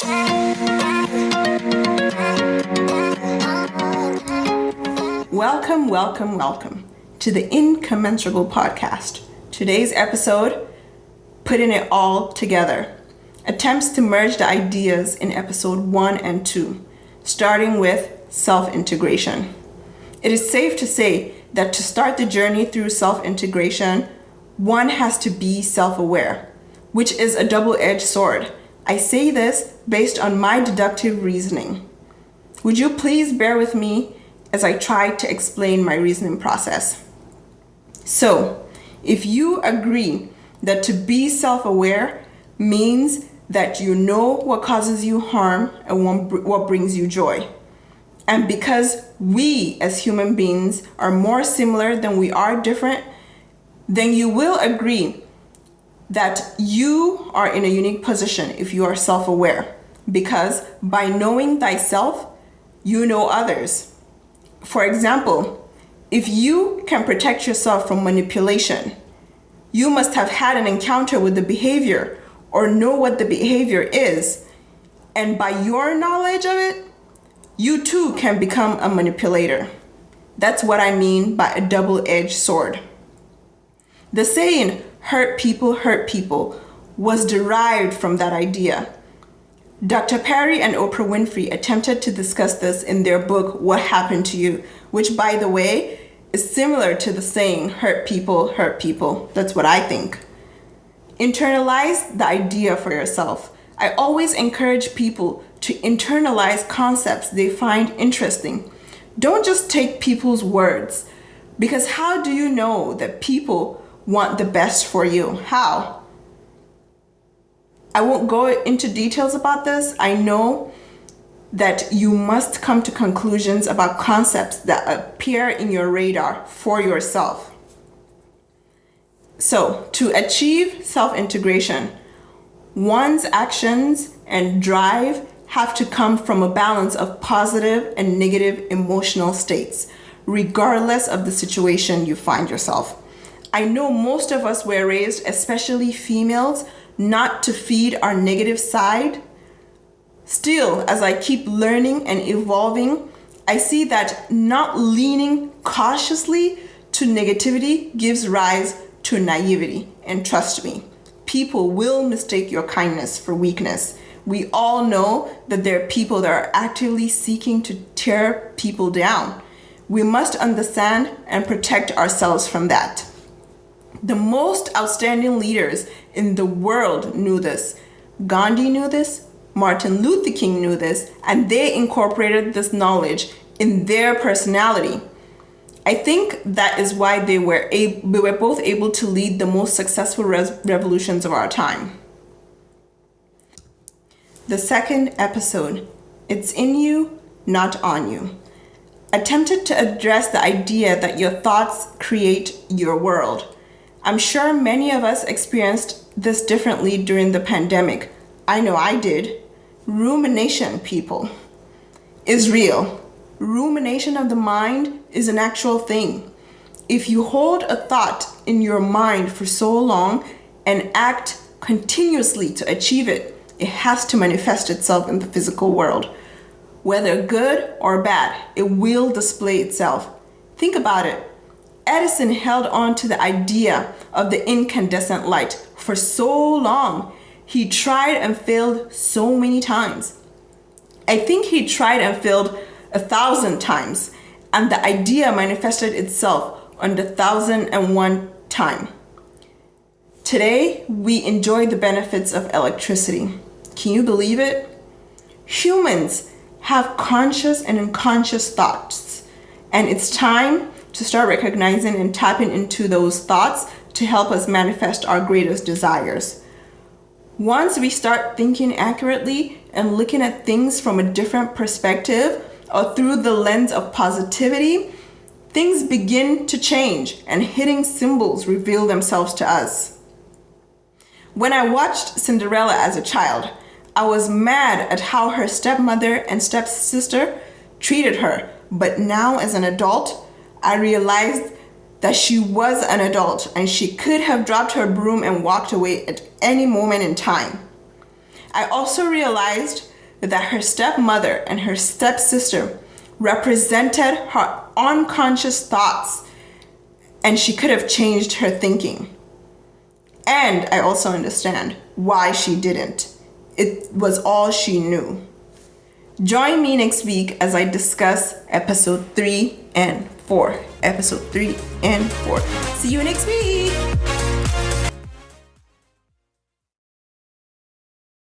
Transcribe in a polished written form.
Welcome to the Incommensurable Podcast. Today's episode, Putting It All Together, attempts to merge the ideas in episode 1 and 2, starting with self-integration. It is safe to say that to start the journey through self-integration, one has to be self-aware, which is a double-edged sword. I say this based on my deductive reasoning. Would you please bear with me as I try to explain my reasoning process? So, if you agree that to be self-aware means that you know what causes you harm and what brings you joy, and because we as human beings are more similar than we are different, then you will agree that you are in a unique position if you are self-aware, because by knowing thyself, you know others. For example, if you can protect yourself from manipulation, you must have had an encounter with the behavior or know what the behavior is. And by your knowledge of it, you too can become a manipulator. That's what I mean by a double-edged sword. The saying, hurt people, was derived from that idea. Dr. Perry and Oprah Winfrey attempted to discuss this in their book, What Happened to You, which, by the way, is similar to the saying, hurt people. That's what I think. Internalize the idea for yourself. I always encourage people to internalize concepts they find interesting. Don't just take people's words, because how do you know that people want the best for you? How? I won't go into details about this. I know that you must come to conclusions about concepts that appear in your radar for yourself. So, to achieve self-integration, one's actions and drive have to come from a balance of positive and negative emotional states, regardless of the situation you find yourself. I know most of us were raised, especially females, not to feed our negative side. Still, as I keep learning and evolving, I see that not leaning cautiously to negativity gives rise to naivety. And trust me, people will mistake your kindness for weakness. We all know that there are people that are actively seeking to tear people down. We must understand and protect ourselves from that. The most outstanding leaders in the world knew this. Gandhi knew this, Martin Luther King knew this, and they incorporated this knowledge in their personality. I think that is why they were both able to lead the most successful revolutions of our time. The second episode, It's in You, Not on You, attempted to address the idea that your thoughts create your world. I'm sure many of us experienced this differently during the pandemic. I know I did. Rumination, people, is real. Rumination of the mind is an actual thing. If you hold a thought in your mind for so long and act continuously to achieve it, it has to manifest itself in the physical world. Whether good or bad, it will display itself. Think about it. Edison held on to the idea of the incandescent light for so long. He tried and failed so many times. I think he tried and failed 1,000 times, and the idea manifested itself on the 1,001 time. Today, we enjoy the benefits of electricity. Can you believe it? Humans have conscious and unconscious thoughts, and it's time to start recognizing and tapping into those thoughts to help us manifest our greatest desires. Once we start thinking accurately and looking at things from a different perspective or through the lens of positivity, things begin to change and hidden symbols reveal themselves to us. When I watched Cinderella as a child, I was mad at how her stepmother and stepsister treated her, but now as an adult, I realized that she was an adult and she could have dropped her broom and walked away at any moment in time. I also realized that her stepmother and her stepsister represented her unconscious thoughts, and she could have changed her thinking. And I also understand why she didn't. It was all she knew. Join me next week as I discuss episode 3 and 4. Episode 3 and 4. See you next week.